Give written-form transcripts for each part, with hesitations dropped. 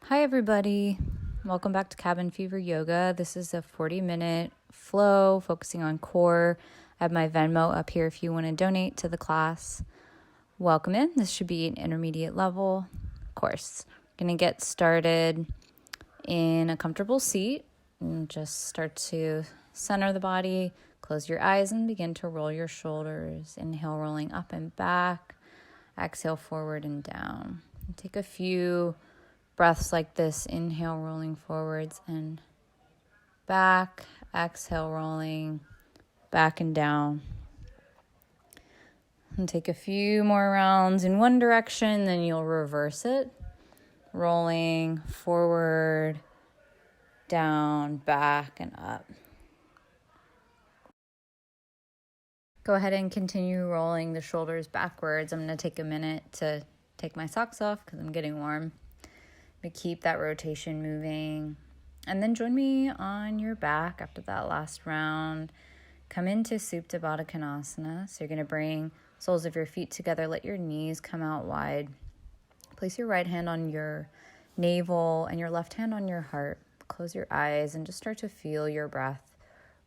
Hi, everybody. Welcome back to Cabin Fever Yoga. This is a 40-minute flow focusing on core. I have my Venmo up here if you want to donate to the class. Welcome in. This should be an intermediate level course. Going to get started in a comfortable seat and just start to center the body. Close your eyes and begin to roll your shoulders. Inhale, rolling up and back. Exhale, forward and down. And take a few breaths like this. Inhale, rolling forwards and back. Exhale, rolling back and down. And take a few more rounds in one direction, then you'll reverse it. Rolling forward, down, back, and up. Go ahead and continue rolling the shoulders backwards. I'm going to take a minute to take my socks off because I'm getting warm. But keep that rotation moving. And then join me on your back after that last round. Come into Supta Baddha Konasana. So you're going to bring soles of your feet together. Let your knees come out wide. Place your right hand on your navel and your left hand on your heart. Close your eyes and just start to feel your breath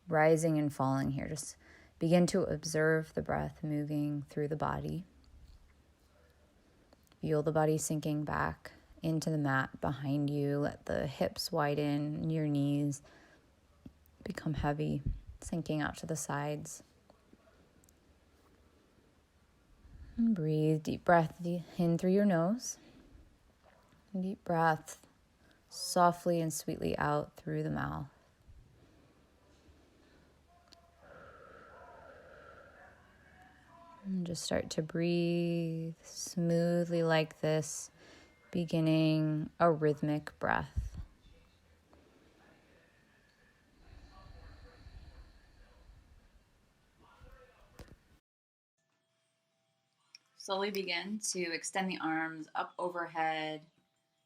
rising and falling here. Just begin to observe the breath moving through the body. Feel the body sinking back into the mat behind you. Let the hips widen and your knees become heavy, sinking out to the sides. And breathe. Deep breath in through your nose. Deep breath softly and sweetly out through the mouth. And just start to breathe smoothly like this, beginning a rhythmic breath. Slowly begin to extend the arms up overhead.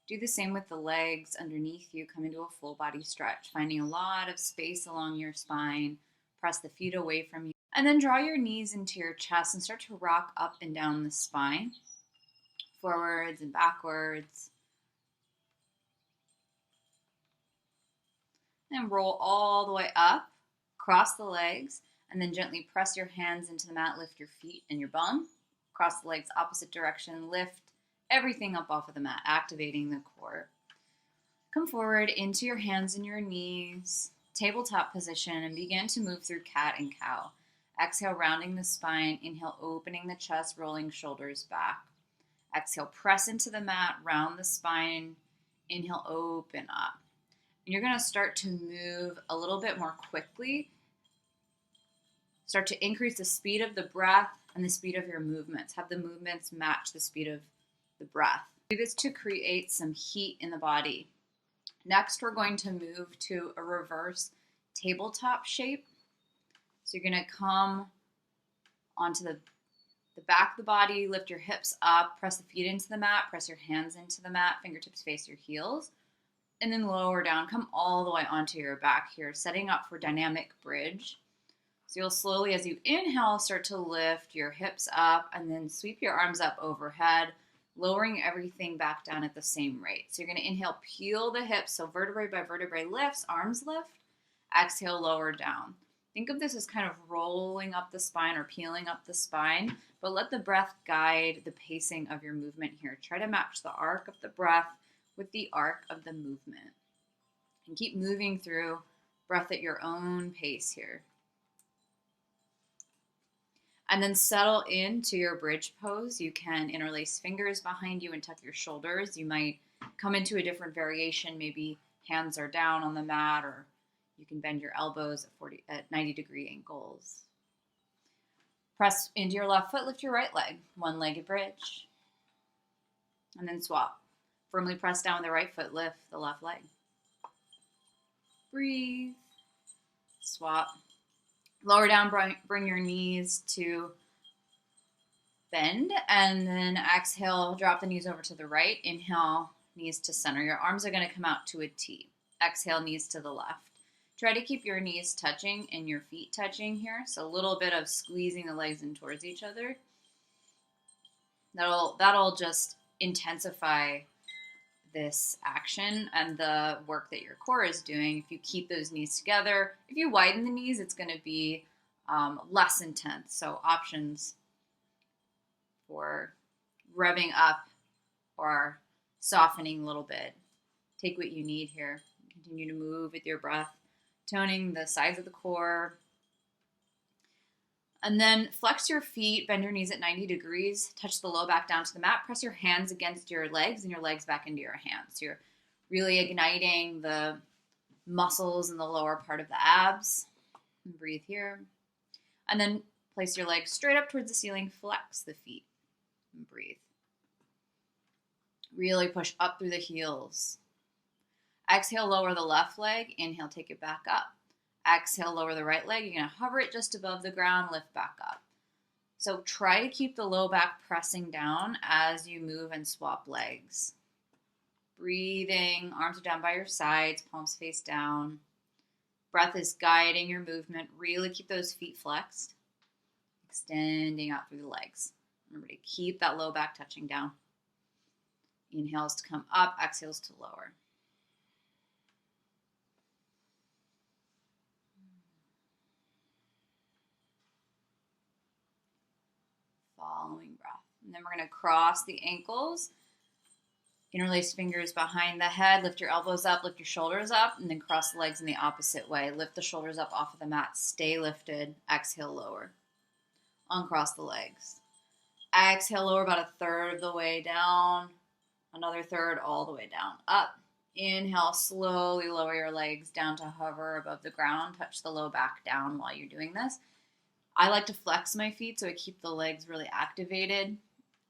Do the same with the legs underneath you. Come into a full body stretch, finding a lot of space along your spine. Press the feet away from you. And then draw your knees into your chest and start to rock up and down the spine, forwards and backwards. And roll all the way up, cross the legs, and then gently press your hands into the mat. Lift your feet and your bum. Cross the legs opposite direction. Lift everything up off of the mat, activating the core. Come forward into your hands and your knees, tabletop position, and begin to move through cat and cow. Exhale, rounding the spine. Inhale, opening the chest, rolling shoulders back. Exhale, press into the mat, round the spine. Inhale, open up. And you're going to start to move a little bit more quickly. Start to increase the speed of the breath and the speed of your movements. Have the movements match the speed of the breath. Do this to create some heat in the body. Next, we're going to move to a reverse tabletop shape. So you're going to come onto the back of the body, lift your hips up, press the feet into the mat, press your hands into the mat, fingertips face your heels, and then lower down. Come all the way onto your back here, setting up for dynamic bridge. So you'll slowly, as you inhale, start to lift your hips up and then sweep your arms up overhead, lowering everything back down at the same rate. So you're going to inhale, peel the hips, so vertebrae by vertebrae lifts, arms lift. Exhale, lower down. Think of this as kind of rolling up the spine or peeling up the spine, but let the breath guide the pacing of your movement here. Try to match the arc of the breath with the arc of the movement. And keep moving through breath at your own pace here. And then settle into your bridge pose. You can interlace fingers behind you and tuck your shoulders. You might come into a different variation. Maybe hands are down on the mat, or you can bend your elbows at 90-degree angles. Press into your left foot, lift your right leg, one-legged bridge. And then swap. Firmly press down with the right foot, lift the left leg. Breathe. Swap. Lower down, bring your knees to bend, and then exhale, drop the knees over to the right. Inhale, knees to center. Your arms are going to come out to a T. Exhale, knees to the left. Try to keep your knees touching and your feet touching here. So a little bit of squeezing the legs in towards each other. That'll just intensify this action and the work that your core is doing. If you keep those knees together, if you widen the knees, it's going to be less intense. So options for revving up or softening a little bit. Take what you need here. Continue to move with your breath, toning the sides of the core. And then flex your feet, bend your knees at 90 degrees, touch the low back down to the mat, press your hands against your legs and your legs back into your hands. So you're really igniting the muscles in the lower part of the abs. And breathe here. And then place your legs straight up towards the ceiling, flex the feet, and breathe. Really push up through the heels. Exhale, lower the left leg. Inhale, take it back up. Exhale, lower the right leg. You're going to hover it just above the ground, lift back up. So try to keep the low back pressing down as you move and swap legs. Breathing, arms are down by your sides, palms face down. Breath is guiding your movement. Really keep those feet flexed. Extending out through the legs. Remember to keep that low back touching down. Inhales to come up, exhales to lower. Following breath. And then we're going to cross the ankles. Interlace fingers behind the head. Lift your elbows up, lift your shoulders up, and then cross the legs in the opposite way. Lift the shoulders up off of the mat. Stay lifted. Exhale, lower. Uncross the legs. Exhale, lower about a third of the way down. Another third all the way down. Up. Inhale, slowly lower your legs down to hover above the ground. Touch the low back down while you're doing this. I like to flex my feet so I keep the legs really activated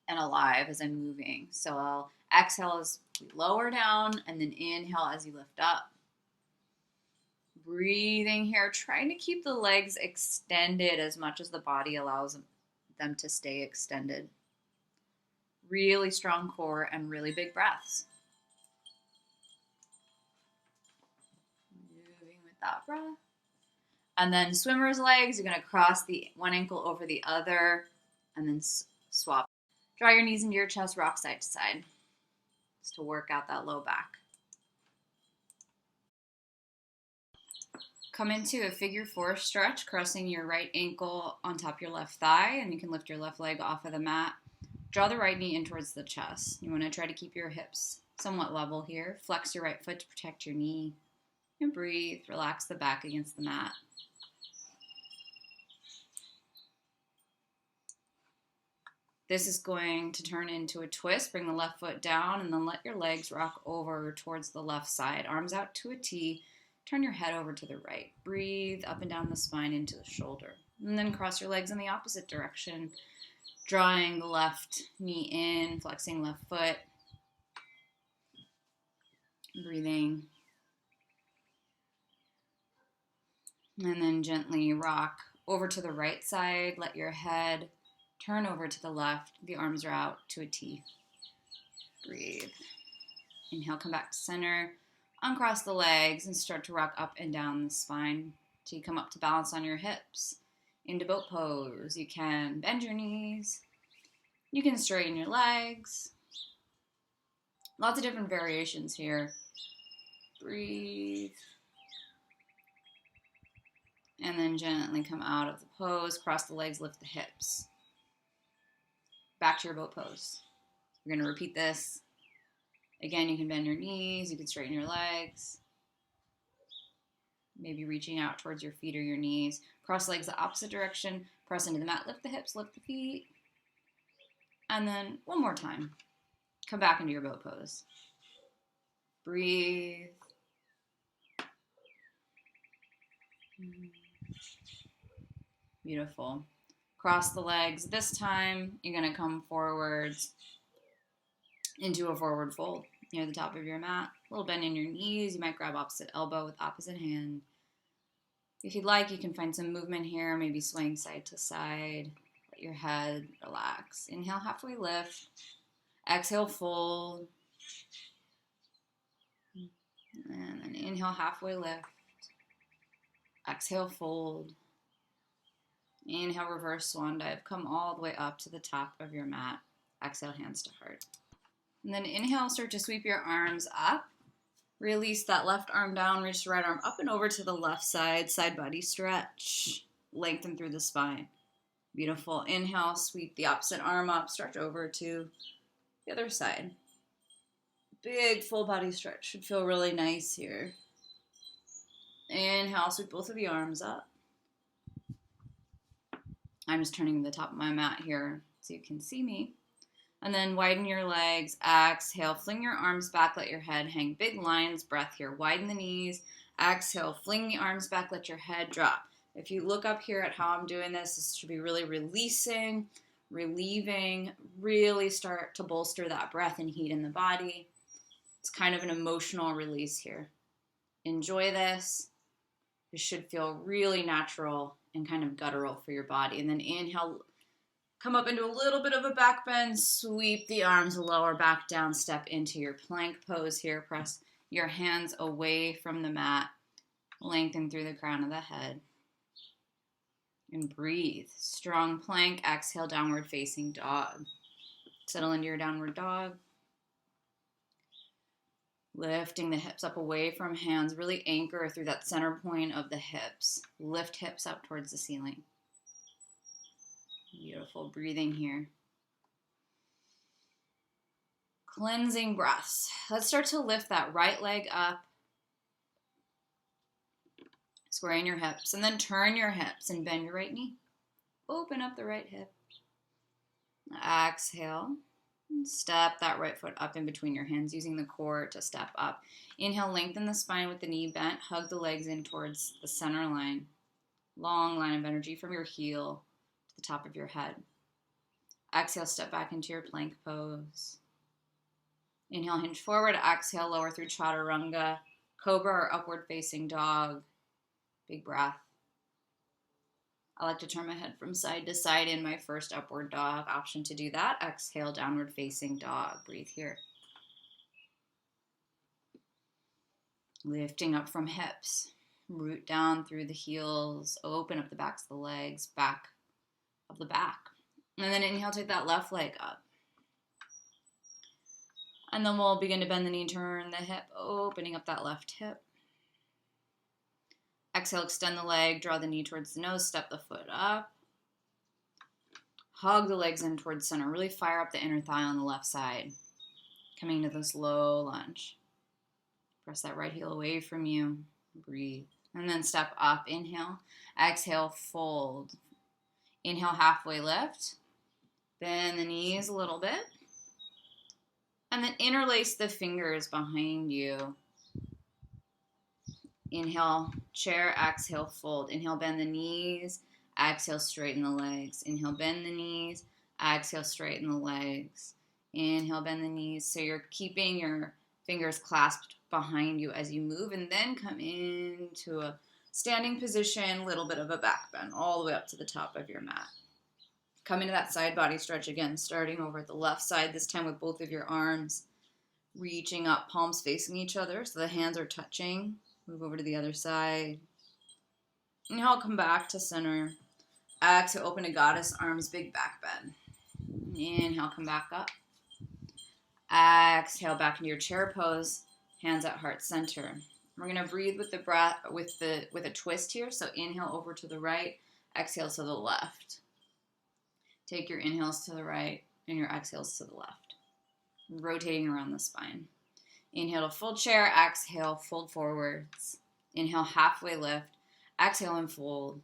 and alive as I'm moving. So I'll exhale as we lower down and then inhale as you lift up. Breathing here, trying to keep the legs extended as much as the body allows them to stay extended. Really strong core and really big breaths. Moving with that breath. And then swimmer's legs, you're going to cross the one ankle over the other and then swap. Draw your knees into your chest, rock side to side. Just to work out that low back. Come into a figure four stretch, crossing your right ankle on top of your left thigh, and you can lift your left leg off of the mat. Draw the right knee in towards the chest. You want to try to keep your hips somewhat level here. Flex your right foot to protect your knee. And breathe, relax the back against the mat. This is going to turn into a twist. Bring the left foot down and then let your legs rock over towards the left side. Arms out to a T. Turn your head over to the right. Breathe up and down the spine into the shoulder. And then cross your legs in the opposite direction. Drawing the left knee in, flexing left foot. Breathing. And then gently rock over to the right side. Let your head turn over to the left. The arms are out to a T. Breathe. Inhale, come back to center. Uncross the legs and start to rock up and down the spine till you come up to balance on your hips. Into boat pose. You can bend your knees. You can straighten your legs. Lots of different variations here. Breathe. And then gently come out of the pose. Cross the legs, lift the hips. Back to your boat pose. We're going to repeat this. Again, you can bend your knees, you can straighten your legs. Maybe reaching out towards your feet or your knees. Cross legs the opposite direction. Press into the mat, lift the hips, lift the feet. And then one more time. Come back into your boat pose. Breathe. Beautiful. Cross the legs. This time, you're going to come forwards into a forward fold near the top of your mat. A little bend in your knees. You might grab opposite elbow with opposite hand. If you'd like, you can find some movement here, maybe swaying side to side. Let your head relax. Inhale, halfway lift. Exhale, fold. And then inhale, halfway lift. Exhale, fold. Inhale, reverse swan dive. Come all the way up to the top of your mat. Exhale, hands to heart. And then inhale, start to sweep your arms up. Release that left arm down, reach the right arm up and over to the left side, side body stretch. Lengthen through the spine. Beautiful. Inhale, sweep the opposite arm up, stretch over to the other side. Big full body stretch. Should feel really nice here. Inhale, sweep both of the arms up. I'm just turning the top of my mat here so you can see me. And then widen your legs. Exhale, fling your arms back, let your head hang. Big lion's breath here. Widen the knees. Exhale, fling the arms back, let your head drop. If you look up here at how I'm doing this, this should be really releasing, relieving, really start to bolster that breath and heat in the body. It's kind of an emotional release here. Enjoy this. This should feel really natural and kind of guttural for your body. And then inhale, come up into a little bit of a back bend, sweep the arms lower back down, step into your plank pose here. Press your hands away from the mat, lengthen through the crown of the head. And breathe. Strong plank, exhale, downward facing dog. Settle into your downward dog. Lifting the hips up away from hands, really anchor through that center point of the hips. Lift hips up towards the ceiling. Beautiful breathing here. Cleansing breaths. Let's start to lift that right leg up. Squaring your hips, and then turn your hips and bend your right knee. Open up the right hip. Exhale. Step that right foot up in between your hands, using the core to step up. Inhale, lengthen the spine with the knee bent. Hug the legs in towards the center line. Long line of energy from your heel to the top of your head. Exhale, step back into your plank pose. Inhale, hinge forward. Exhale, lower through chaturanga, cobra or upward facing dog. Big breath. I like to turn my head from side to side in my first upward dog. Option to do that. Exhale, downward facing dog. Breathe here. Lifting up from hips. Root down through the heels. Open up the backs of the legs. Back of the back. And then inhale, take that left leg up. And then we'll begin to bend the knee, turn the hip, opening up that left hip. Exhale, extend the leg, draw the knee towards the nose, step the foot up. Hug the legs in towards center. Really fire up the inner thigh on the left side. Coming to this low lunge. Press that right heel away from you. Breathe. And then step up. Inhale. Exhale, fold. Inhale, halfway lift. Bend the knees a little bit. And then interlace the fingers behind you. Inhale, chair, exhale, fold. Inhale, bend the knees. Exhale, straighten the legs. Inhale, bend the knees. Exhale, straighten the legs. Inhale, bend the knees. So you're keeping your fingers clasped behind you as you move, and then come into a standing position, little bit of a back bend, all the way up to the top of your mat. Come into that side body stretch again, starting over at the left side, this time with both of your arms reaching up, palms facing each other, so the hands are touching. Move over to the other side. Inhale, come back to center. Exhale, open to goddess arms, big back bend. Inhale, come back up. Exhale, back into your chair pose, hands at heart center. We're gonna breathe with the breath, with a twist here. So inhale over to the right, exhale to the left. Take your inhales to the right and your exhales to the left. Rotating around the spine. Inhale to full chair, exhale, fold forwards. Inhale, halfway lift. Exhale and fold.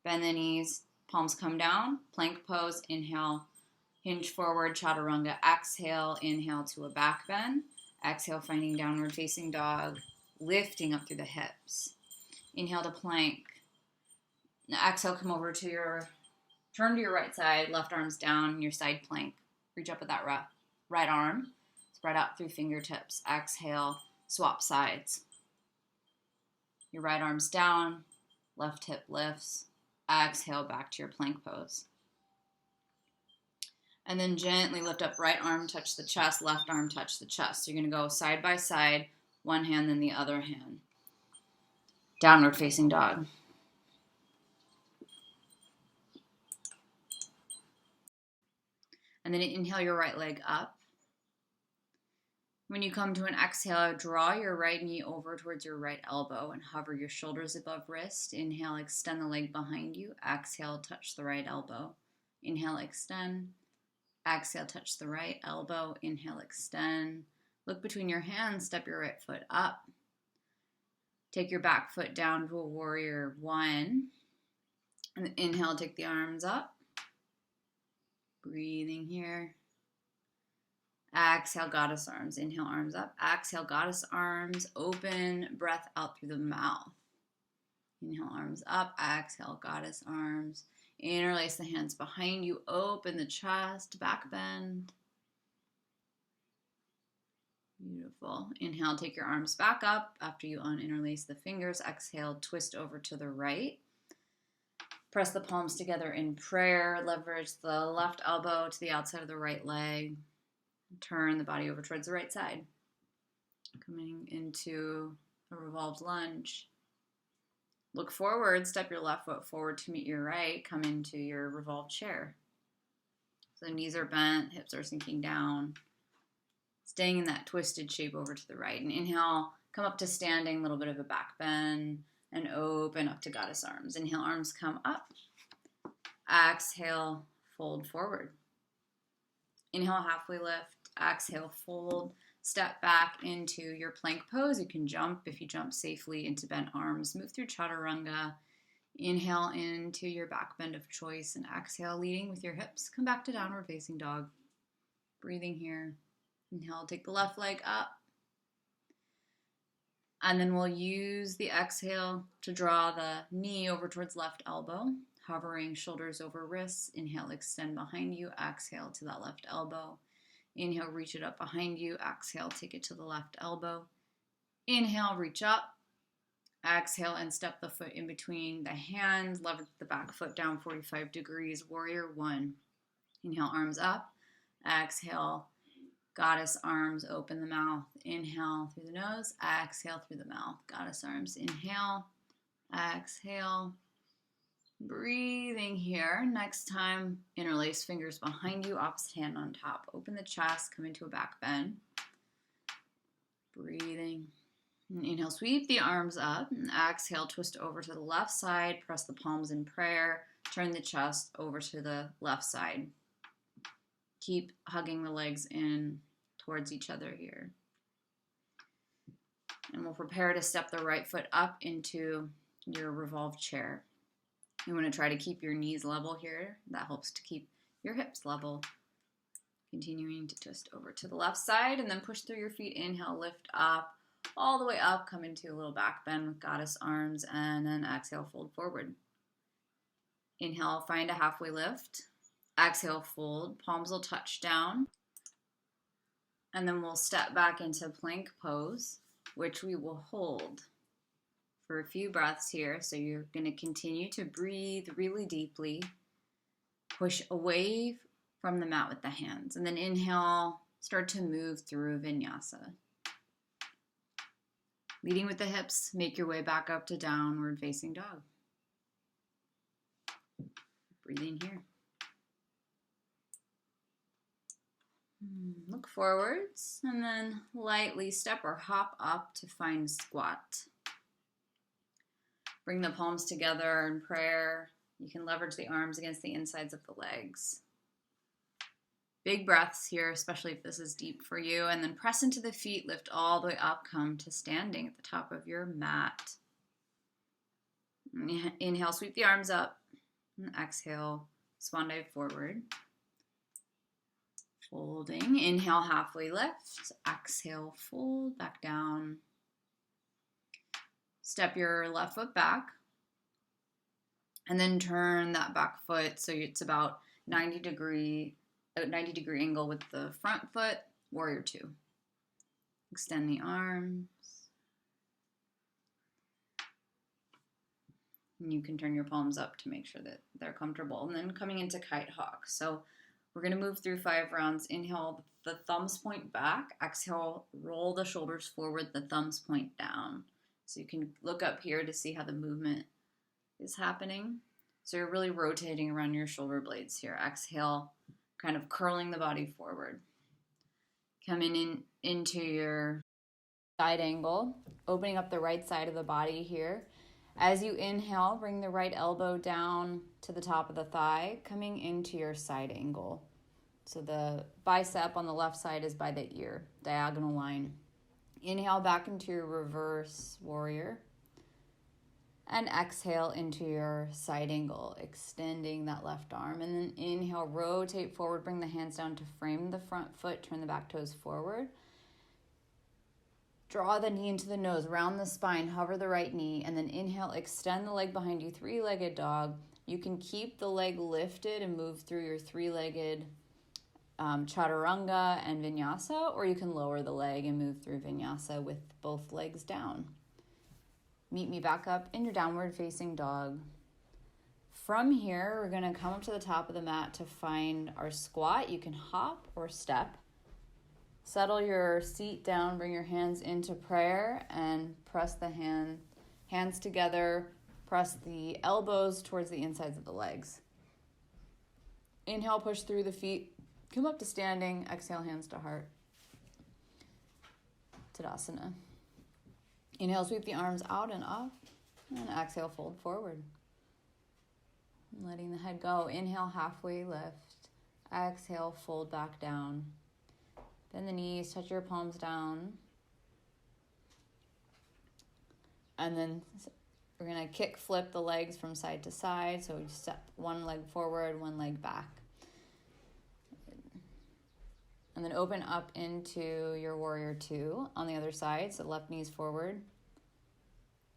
Bend the knees, palms come down, plank pose. Inhale, hinge forward, chaturanga. Exhale, inhale to a back bend. Exhale, finding downward facing dog, lifting up through the hips. Inhale to plank. Now exhale, come over to turn to your right side, left arm's down, your side plank. Reach up with that right arm. Spread out through fingertips. Exhale, swap sides. Your right arm's down, left hip lifts. Exhale, back to your plank pose. And then gently lift up, right arm touch the chest, left arm touch the chest. So you're gonna go side by side, one hand then the other hand. Downward facing dog. And then inhale your right leg up. When you come to an exhale, draw your right knee over towards your right elbow and hover your shoulders above wrist. Inhale, extend the leg behind you. Exhale, touch the right elbow. Inhale, extend. Exhale, touch the right elbow. Inhale, extend. Look between your hands, step your right foot up. Take your back foot down to a warrior one. And inhale, take the arms up. Breathing here. Exhale, goddess arms. Inhale, arms up. Exhale, goddess arms. Open, breath out through the mouth. Inhale, arms up. Exhale, goddess arms. Interlace the hands behind you. Open the chest, back bend. Beautiful. Inhale, take your arms back up after you uninterlace the fingers. Exhale, twist over to the right. Press the palms together in prayer. Leverage the left elbow to the outside of the right leg. Turn the body over towards the right side. Coming into a revolved lunge. Look forward, step your left foot forward to meet your right. Come into your revolved chair. So the knees are bent, hips are sinking down. Staying in that twisted shape over to the right. And inhale, come up to standing, a little bit of a back bend, and open up to goddess arms. Inhale, arms come up. Exhale, fold forward. Inhale, halfway lift. Exhale, fold. Step back into your plank pose. You can jump if you jump safely into bent arms. Move through chaturanga. Inhale into your back bend of choice and exhale, leading with your hips. Come back to downward facing dog. Breathing here. Inhale, take the left leg up. And then we'll use the exhale to draw the knee over towards left elbow, hovering shoulders over wrists. Inhale, extend behind you. Exhale to that left elbow. Inhale, reach it up behind you. Exhale, take it to the left elbow. Inhale, reach up. Exhale, and step the foot in between the hands. Leverage the back foot down 45 degrees. Warrior one. Inhale, arms up. Exhale, goddess arms, open the mouth. Inhale through the nose. Exhale through the mouth. Goddess arms, inhale. Exhale. Breathing here. Next time, interlace fingers behind you, opposite hand on top. Open the chest, come into a back bend. Breathing. Inhale, sweep the arms up. And exhale, twist over to the left side. Press the palms in prayer. Turn the chest over to the left side. Keep hugging the legs in towards each other here. And we'll prepare to step the right foot up into your revolved chair. You want to try to keep your knees level here. That helps to keep your hips level. Continuing to twist over to the left side and then push through your feet. Inhale, lift up, all the way up. Come into a little back bend with goddess arms and then exhale, fold forward. Inhale, find a halfway lift. Exhale, fold. Palms will touch down. And then we'll step back into plank pose, which we will hold for a few breaths here. So you're going to continue to breathe really deeply. Push away from the mat with the hands. And then inhale, start to move through Vinyasa. Leading with the hips, make your way back up to downward facing dog. Breathing here. Look forwards and then lightly step or hop up to find squat. Bring the palms together in prayer. You can leverage the arms against the insides of the legs. Big breaths here, especially if this is deep for you. And then press into the feet, lift all the way up, come to standing at the top of your mat. Inhale, sweep the arms up. And exhale, swan dive forward. Folding. Inhale, halfway lift. Exhale, fold back down. Step your left foot back. And then turn that back foot so it's about 90 degree angle with the front foot. Warrior two. Extend the arms. And you can turn your palms up to make sure that they're comfortable. And then coming into kite hawk. So we're going to move through 5 rounds. Inhale, the thumbs point back. Exhale, roll the shoulders forward, the thumbs point down. So you can look up here to see how the movement is happening. So you're really rotating around your shoulder blades here. Exhale, kind of curling the body forward. Coming in into your side angle, opening up the right side of the body here. As you inhale, bring the right elbow down to the top of the thigh, coming into your side angle. So the bicep on the left side is by the ear, diagonal line. Inhale back into your reverse warrior. And exhale into your side angle, extending that left arm. And then inhale, rotate forward, bring the hands down to frame the front foot, turn the back toes forward. Draw the knee into the nose, round the spine, hover the right knee, and then inhale, extend the leg behind you, three-legged dog. You can keep the leg lifted and move through your three-legged chaturanga and vinyasa, or you can lower the leg and move through vinyasa with both legs down. Meet me back up in your downward facing dog. From here, we're going to come up to the top of the mat to find our squat. You can hop or step. Settle your seat down, bring your hands into prayer, and press the hands together. Press the elbows towards the insides of the legs. Inhale, push through the feet. Come up to standing. Exhale, hands to heart. Tadasana. Inhale, sweep the arms out and up. And exhale, fold forward. Letting the head go. Inhale, halfway lift. Exhale, fold back down. Bend the knees, touch your palms down. And then we're going to kick flip the legs from side to side. So we step one leg forward, one leg back. And then open up into your warrior two on the other side. So left knee's forward.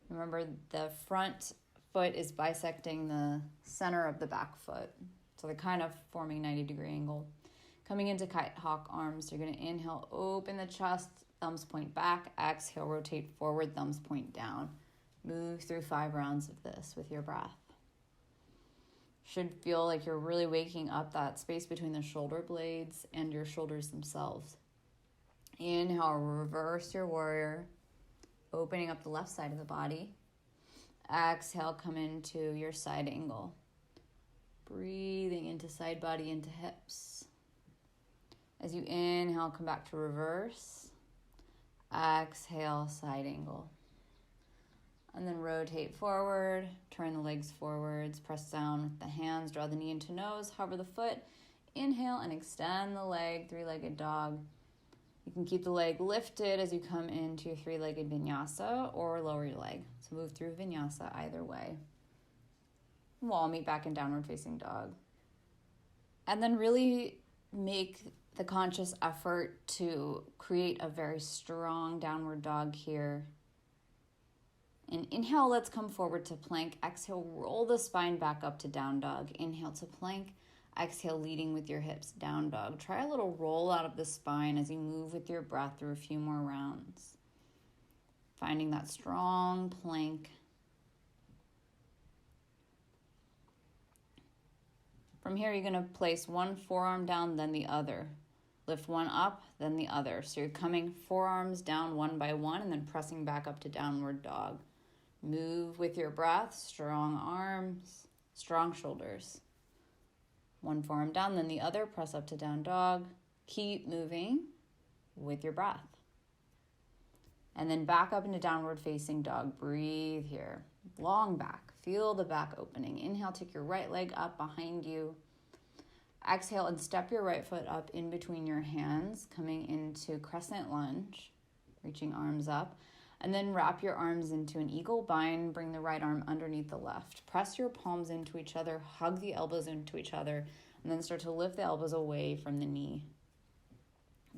Remember, the front foot is bisecting the center of the back foot. So they're kind of forming 90-degree angle. Coming into kite hawk arms, you're going to inhale, open the chest, thumbs point back. Exhale, rotate forward, thumbs point down. Move through 5 rounds of this with your breath. Should feel like you're really waking up that space between the shoulder blades and your shoulders themselves. Inhale, reverse your warrior, opening up the left side of the body. Exhale, come into your side angle. Breathing into side body, into hips. As you inhale, come back to reverse. Exhale, side angle. And then rotate forward, turn the legs forwards, press down with the hands, draw the knee into nose, hover the foot. Inhale and extend the leg, three-legged dog. You can keep the leg lifted as you come into your three-legged vinyasa or lower your leg. So move through vinyasa either way. We'll all meet back in downward facing dog. And then really make the conscious effort to create a very strong downward dog here. And inhale, let's come forward to plank. Exhale, roll the spine back up to down dog. Inhale to plank. Exhale, leading with your hips, down dog. Try a little roll out of the spine as you move with your breath through a few more rounds. Finding that strong plank. From here, you're going to place one forearm down, then the other. Lift one up, then the other. So you're coming forearms down one by one and then pressing back up to downward dog. Move with your breath, strong arms, strong shoulders. One forearm down, then the other, press up to down dog. Keep moving with your breath. And then back up into downward facing dog. Breathe here. Long back. Feel the back opening. Inhale, take your right leg up behind you. Exhale and step your right foot up in between your hands, coming into crescent lunge, reaching arms up. And then wrap your arms into an eagle bind. Bring the right arm underneath the left. Press your palms into each other. Hug the elbows into each other. And then start to lift the elbows away from the knee.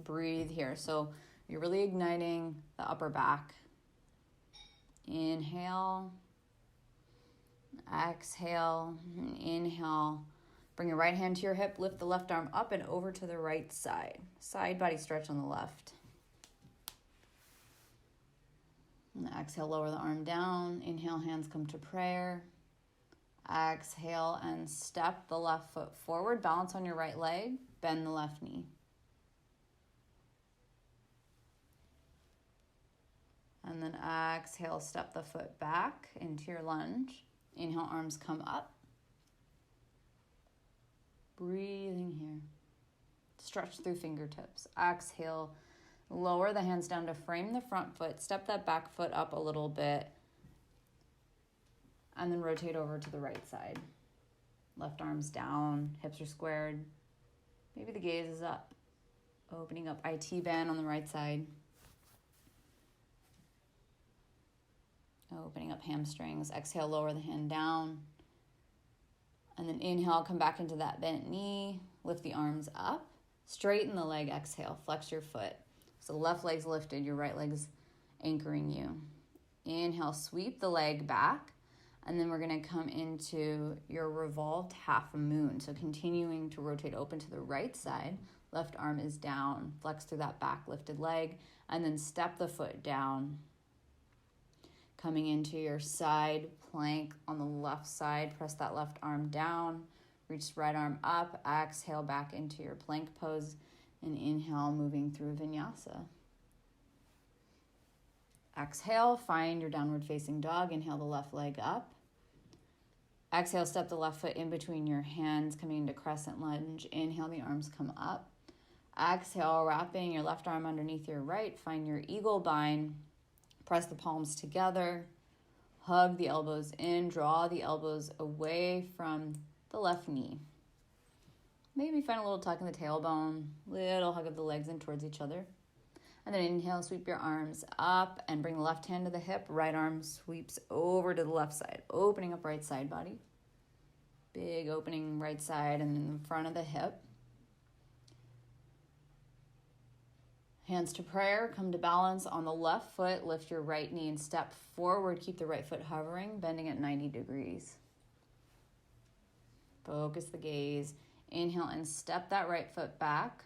Breathe here. So you're really igniting the upper back. Inhale. Exhale. Inhale. Bring your right hand to your hip. Lift the left arm up and over to the right side. Side body stretch on the left. And exhale, lower the arm down. Inhale, hands come to prayer. Exhale and step the left foot forward. Balance on your right leg. Bend the left knee. And then exhale, step the foot back into your lunge. Inhale, arms come up. Breathing here. Stretch through fingertips. Exhale, Lower the hands down to frame the front foot. Step that back foot up a little bit. And then rotate over to the right side. Left arm's down, hips are squared. Maybe the gaze is up. Opening up IT band on the right side. Opening up hamstrings. Exhale, lower the hand down. And then inhale, come back into that bent knee. Lift the arms up. Straighten the leg, exhale. Flex your foot. So the left leg's lifted, your right leg's anchoring you. Inhale, sweep the leg back. And then we're going to come into your revolved half a moon. So continuing to rotate open to the right side. Left arm is down. Flex through that back lifted leg. And then step the foot down. Coming into your side plank on the left side. Press that left arm down. Reach the right arm up. Exhale back into your plank pose. And inhale, moving through Vinyasa. Exhale, find your downward facing dog. Inhale the left leg up. Exhale, step the left foot in between your hands, coming into crescent lunge. Inhale, the arms come up. Exhale, wrapping your left arm underneath your right. Find your eagle bind. Press the palms together. Hug the elbows in. Draw the elbows away from the left knee. Maybe find a little tuck in the tailbone. Little hug of the legs in towards each other. And then inhale, sweep your arms up and bring the left hand to the hip. Right arm sweeps over to the left side, opening up right side body. Big opening right side and in front of the hip. Hands to prayer, come to balance on the left foot. Lift your right knee and step forward. Keep the right foot hovering, bending at 90 degrees. Focus the gaze. Inhale and step that right foot back.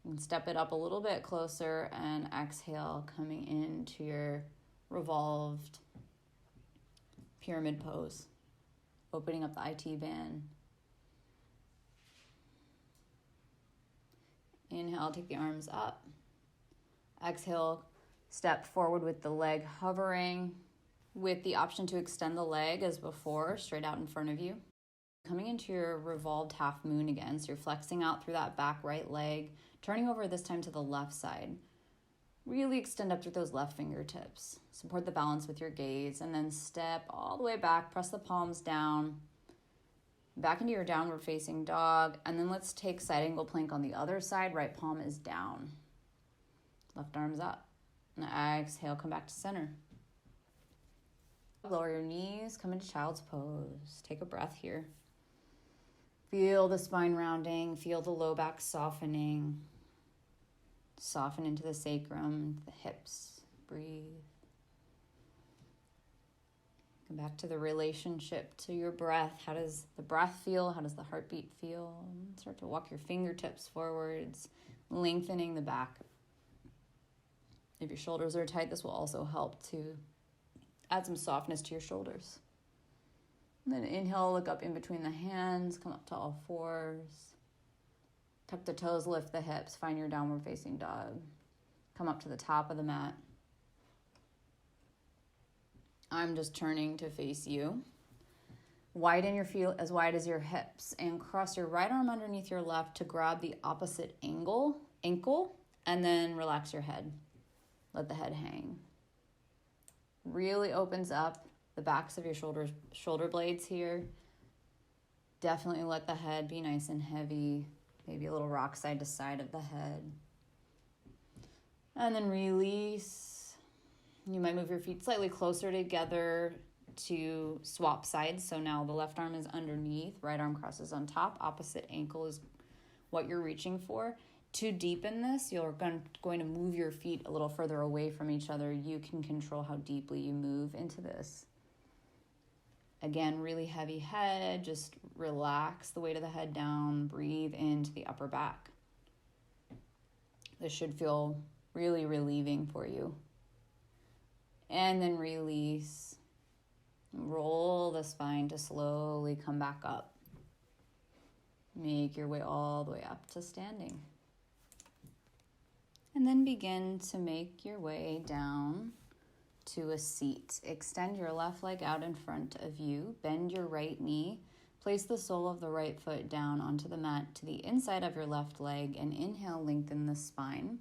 And step it up a little bit closer and exhale, coming into your revolved pyramid pose. Opening up the IT band. Inhale, take the arms up. Exhale, step forward with the leg hovering with the option to extend the leg as before, straight out in front of you. Coming into your revolved half moon again, so you're flexing out through that back right leg, turning over this time to the left side. Really extend up through those left fingertips. Support the balance with your gaze, and then step all the way back, press the palms down, back into your downward facing dog, and then let's take side angle plank on the other side. Right palm is down. Left arm's up. And exhale, come back to center. Lower your knees, come into child's pose. Take a breath here. Feel the spine rounding, feel the low back softening. Soften into the sacrum, the hips. Breathe. Come back to the relationship to your breath. How does the breath feel? How does the heartbeat feel? Start to walk your fingertips forwards, lengthening the back. If your shoulders are tight, this will also help to add some softness to your shoulders. And then inhale, look up in between the hands, come up to all fours. Tuck the toes, lift the hips, find your downward facing dog. Come up to the top of the mat. I'm just turning to face you. Widen your feet as wide as your hips and cross your right arm underneath your left to grab the opposite ankle, and then relax your head. Let the head hang. Really opens up the backs of your shoulder blades here. Definitely let the head be nice and heavy. Maybe a little rock side to side of the head. And then release. You might move your feet slightly closer together to swap sides. So now the left arm is underneath, right arm crosses on top, opposite ankle is what you're reaching for. To deepen this, you're going to move your feet a little further away from each other. You can control how deeply you move into this. Again, really heavy head, just relax the weight of the head down, breathe into the upper back. This should feel really relieving for you. And then release. Roll the spine to slowly come back up. Make your way all the way up to standing. And then begin to make your way down to a seat. Extend your left leg out in front of you. Bend your right knee. Place the sole of the right foot down onto the mat to the inside of your left leg and inhale, lengthen the spine.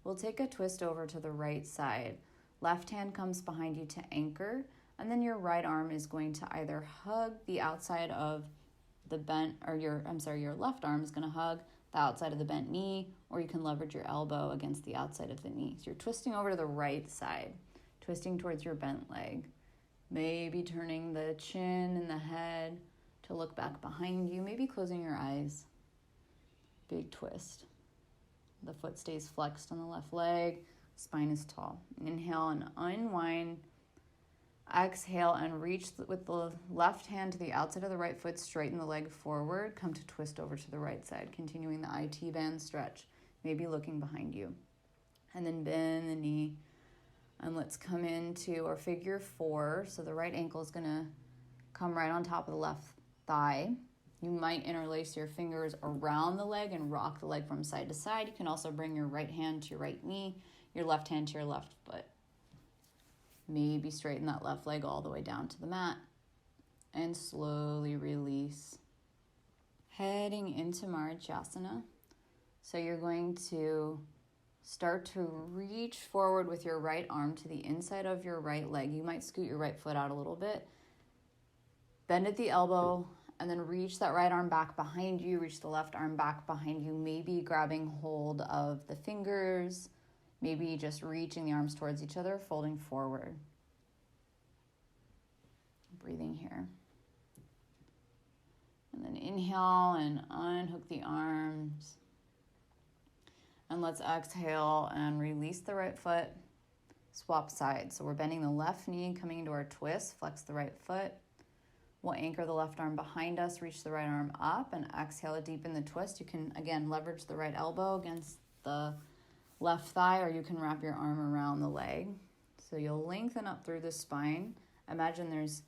We'll take a twist over to the right side. Left hand comes behind you to anchor, and then your right arm is going to either hug the outside of the bent, or your left arm is going to hug the outside of the bent knee, or you can leverage your elbow against the outside of the knee. So you're twisting over to the right side, twisting towards your bent leg. Maybe turning the chin and the head to look back behind you, maybe closing your eyes. Big twist. The foot stays flexed on the left leg, spine is tall. Inhale and unwind. Exhale and reach with the left hand to the outside of the right foot, straighten the leg forward, come to twist over to the right side, continuing the IT band stretch, maybe looking behind you. And then bend the knee, and let's come into our figure 4. So the right ankle is gonna come right on top of the left thigh. You might interlace your fingers around the leg and rock the leg from side to side. You can also bring your right hand to your right knee, your left hand to your left foot. Maybe straighten that left leg all the way down to the mat and slowly release. Heading into Vinyasa. So you're going to start to reach forward with your right arm to the inside of your right leg. You might scoot your right foot out a little bit. Bend at the elbow and then reach that right arm back behind you. Reach the left arm back behind you, maybe grabbing hold of the fingers. Maybe just reaching the arms towards each other, folding forward. Breathing here. And then inhale and unhook the arms. And let's exhale and release the right foot. Swap sides. So we're bending the left knee, coming into our twist. Flex the right foot. We'll anchor the left arm behind us, reach the right arm up, and exhale to deepen the twist. You can, again, leverage the right elbow against the left thigh, or you can wrap your arm around the leg. So you'll lengthen up through the spine. Imagine there's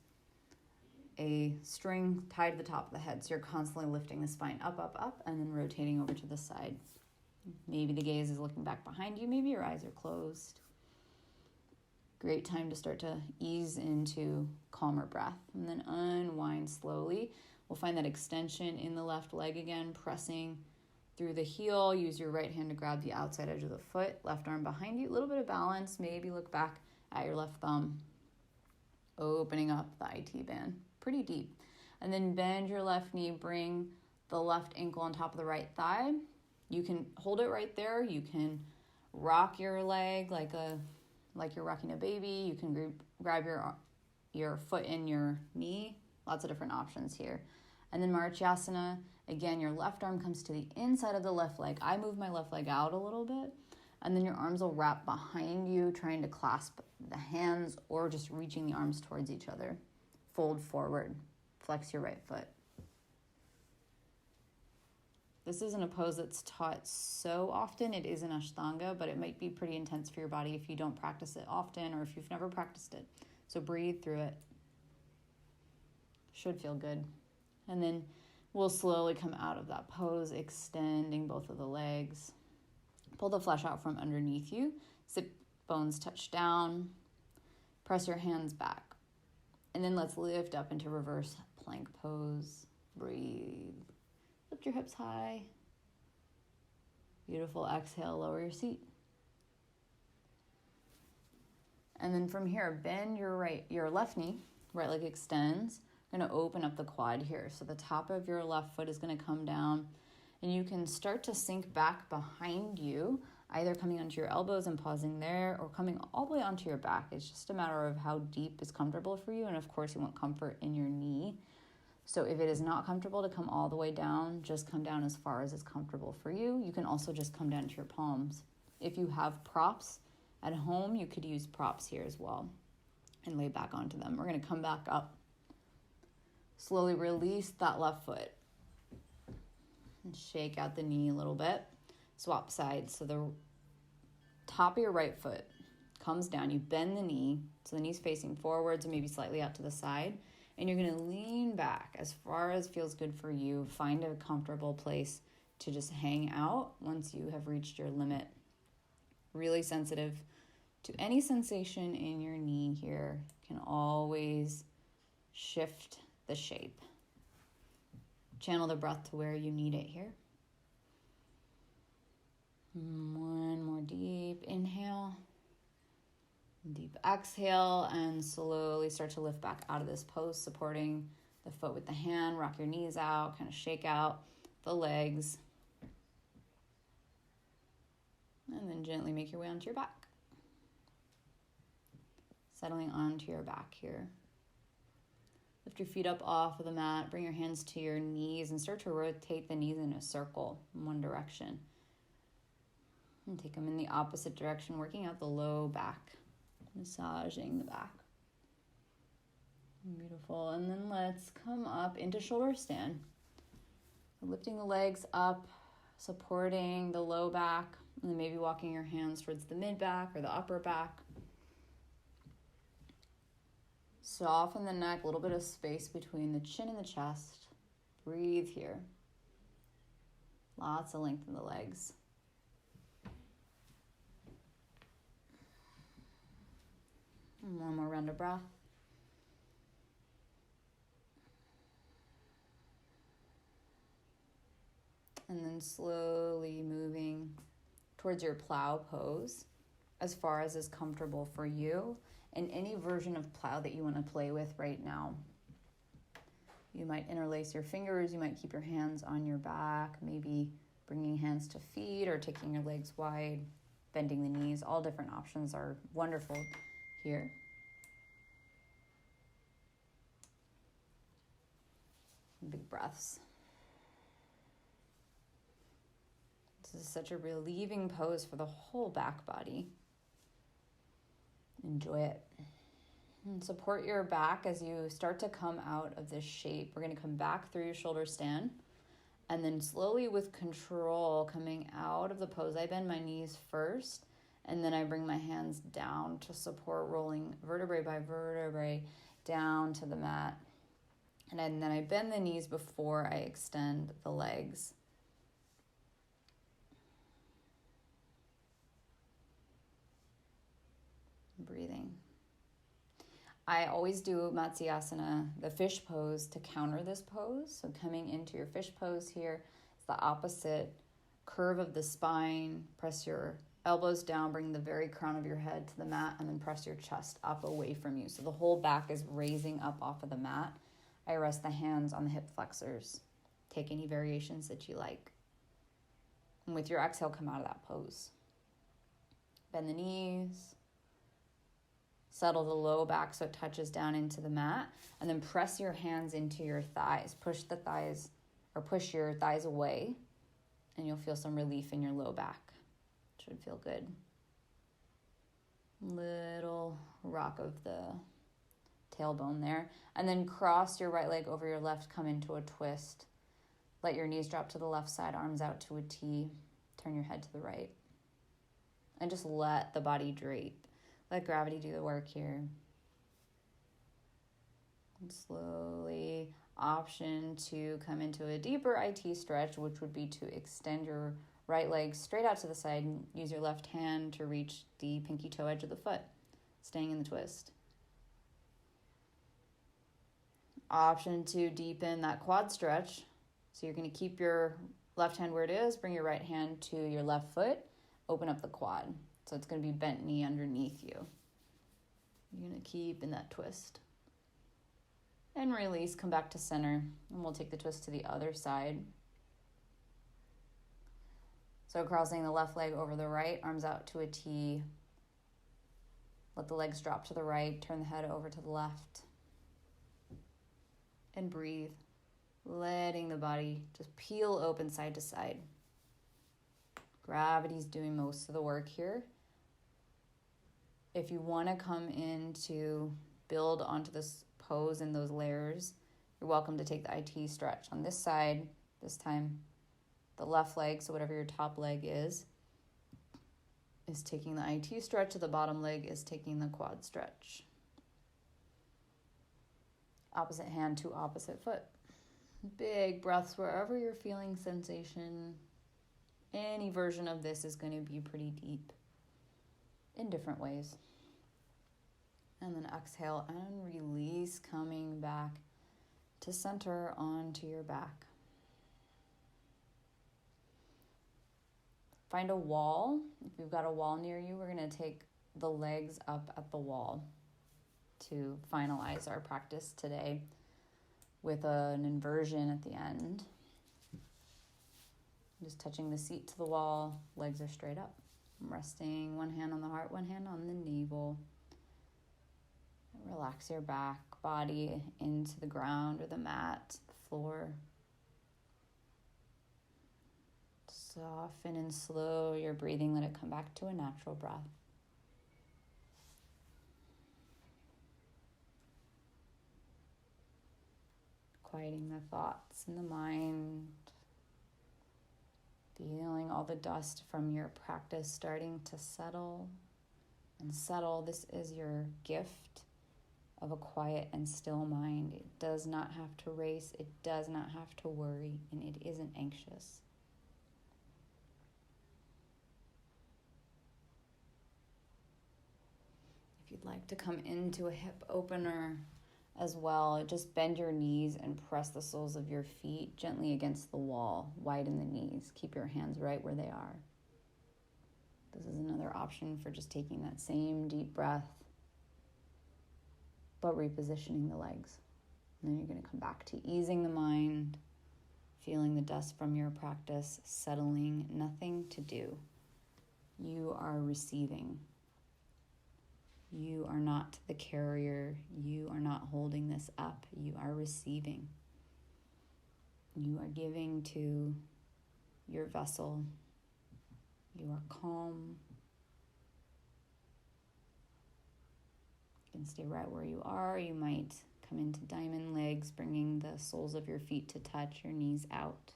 a string tied to the top of the head, so you're constantly lifting the spine up, up, up, and then rotating over to the side. Maybe the gaze is looking back behind you. Maybe your eyes are closed. Great time to start to ease into calmer breath. And then unwind slowly. We'll find that extension in the left leg again, pressing through the heel. Use your right hand to grab the outside edge of the foot. Left arm behind you. A little bit of balance. Maybe look back at your left thumb. Opening up the IT band. Pretty deep. And then bend your left knee. Bring the left ankle on top of the right thigh. You can hold it right there. You can rock your leg like you're rocking a baby. You can grab your foot in your knee. Lots of different options here. And then Vinyasa, again, your left arm comes to the inside of the left leg. I move my left leg out a little bit. And then your arms will wrap behind you, trying to clasp the hands or just reaching the arms towards each other. Fold forward. Flex your right foot. This isn't a pose that's taught so often. It is an Ashtanga, but it might be pretty intense for your body if you don't practice it often or if you've never practiced it. So breathe through it. Should feel good. And then we'll slowly come out of that pose, extending both of the legs. Pull the flesh out from underneath you. Sit bones touch down. Press your hands back. And then let's lift up into reverse plank pose. Breathe. Lift your hips high. Beautiful. Exhale, lower your seat. And then from here, bend your left knee. Right leg extends. We're going to open up the quad here. So the top of your left foot is going to come down. And you can start to sink back behind you, either coming onto your elbows and pausing there or coming all the way onto your back. It's just a matter of how deep is comfortable for you. And of course, you want comfort in your knee. So if it is not comfortable to come all the way down, just come down as far as is comfortable for you. You can also just come down to your palms. If you have props at home, you could use props here as well and lay back onto them. We're going to come back up. Slowly release that left foot. And shake out the knee a little bit. Swap sides. So the top of your right foot comes down. You bend the knee. So the knee's facing forwards and maybe slightly out to the side. And you're going to lean back as far as feels good for you. Find a comfortable place to just hang out once you have reached your limit. Really sensitive to any sensation in your knee here. Can always shift the shape. Channel the breath to where you need it here. One more deep inhale. Deep exhale, and slowly start to lift back out of this pose, supporting the foot with the hand. Rock your knees out, kind of shake out the legs. And then gently make your way onto your back. Settling onto your back here. Lift your feet up off of the mat. Bring your hands to your knees and start to rotate the knees in a circle in one direction. And take them in the opposite direction, working out the low back, massaging the back. Beautiful. And then let's come up into shoulder stand. So lifting the legs up, supporting the low back, and then maybe walking your hands towards the mid back or the upper back. Soften the neck, a little bit of space between the chin and the chest. Breathe here. Lots of length in the legs. And one more round of breath. And then slowly moving towards your plow pose as far as is comfortable for you, and any version of plow that you want to play with right now. You might interlace your fingers, you might keep your hands on your back, maybe bringing hands to feet or taking your legs wide, bending the knees. All different options are wonderful here. Big breaths. This is such a relieving pose for the whole back body. Enjoy it. And support your back as you start to come out of this shape. We're going to come back through your shoulder stand, and then slowly with control coming out of the pose. I bend my knees first, and then I bring my hands down to support, rolling vertebrae by vertebrae down to the mat. And then I bend the knees before I extend the legs. Breathing. I always do Matsyasana, the fish pose, to counter this pose. So coming into your fish pose here, it's the opposite curve of the spine. Press your elbows down, bring the very crown of your head to the mat, and then press your chest up away from you. So the whole back is raising up off of the mat. I rest the hands on the hip flexors. Take any variations that you like. And with your exhale, come out of that pose. Bend the knees. Settle the low back so it touches down into the mat, and then press your hands into your thighs. Push your thighs away, and you'll feel some relief in your low back. Should feel good. Little rock of the tailbone there. And then cross your right leg over your left, come into a twist. Let your knees drop to the left side, arms out to a T. Turn your head to the right. And just let the body drape. Let gravity do the work here. And slowly option to come into a deeper IT stretch, which would be to extend your right leg straight out to the side and use your left hand to reach the pinky toe edge of the foot, staying in the twist. Option to deepen that quad stretch. So you're going to keep your left hand where it is, bring your right hand to your left foot, open up the quad. So it's going to be bent knee underneath you. You're going to keep in that twist. And release, come back to center. And we'll take the twist to the other side. So crossing the left leg over the right, arms out to a T. Let the legs drop to the right, turn the head over to the left. And breathe, letting the body just peel open side to side. Gravity's doing most of the work here. If you want to come in to build onto this pose and those layers, you're welcome to take the IT stretch. On this side, this time, the left leg, so whatever your top leg is taking the IT stretch. The bottom leg is taking the quad stretch. Opposite hand to opposite foot. Big breaths wherever you're feeling sensation. Any version of this is going to be pretty deep in different ways. And then exhale and release, coming back to center onto your back. Find a wall. If you've got a wall near you, we're going to take the legs up at the wall to finalize our practice today with an inversion at the end. Just touching the seat to the wall, legs are straight up. I'm resting one hand on the heart, one hand on the navel. Relax your back, body into the ground or the mat, the floor. Soften and slow your breathing. Let it come back to a natural breath. Quieting the thoughts in the mind. Feeling all the dust from your practice starting to settle and settle. This is your gift of a quiet and still mind. It does not have to race. It does not have to worry, and it isn't anxious. If you'd like to come into a hip opener as well, just bend your knees and press the soles of your feet gently against the wall. Widen the knees. Keep your hands right where they are. This is another option for just taking that same deep breath, but repositioning the legs. And then you're going to come back to easing the mind, feeling the dust from your practice, settling, nothing to do. You are receiving. You are not the carrier. You are not holding this up. You are receiving. You are giving to your vessel. You are calm. You can stay right where you are. You might come into diamond legs, bringing the soles of your feet to touch, your knees out.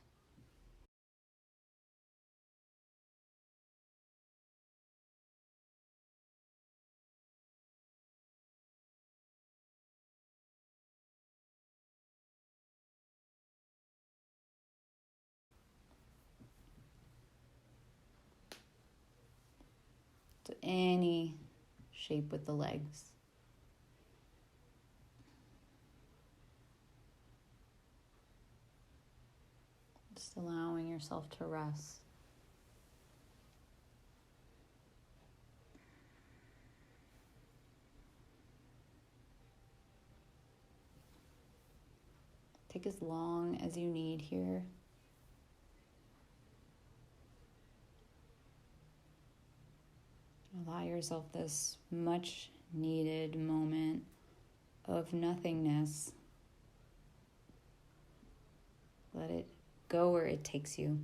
To any shape with the legs. Just allowing yourself to rest. Take as long as you need here. Allow yourself this much needed moment of nothingness. Let it go where it takes you.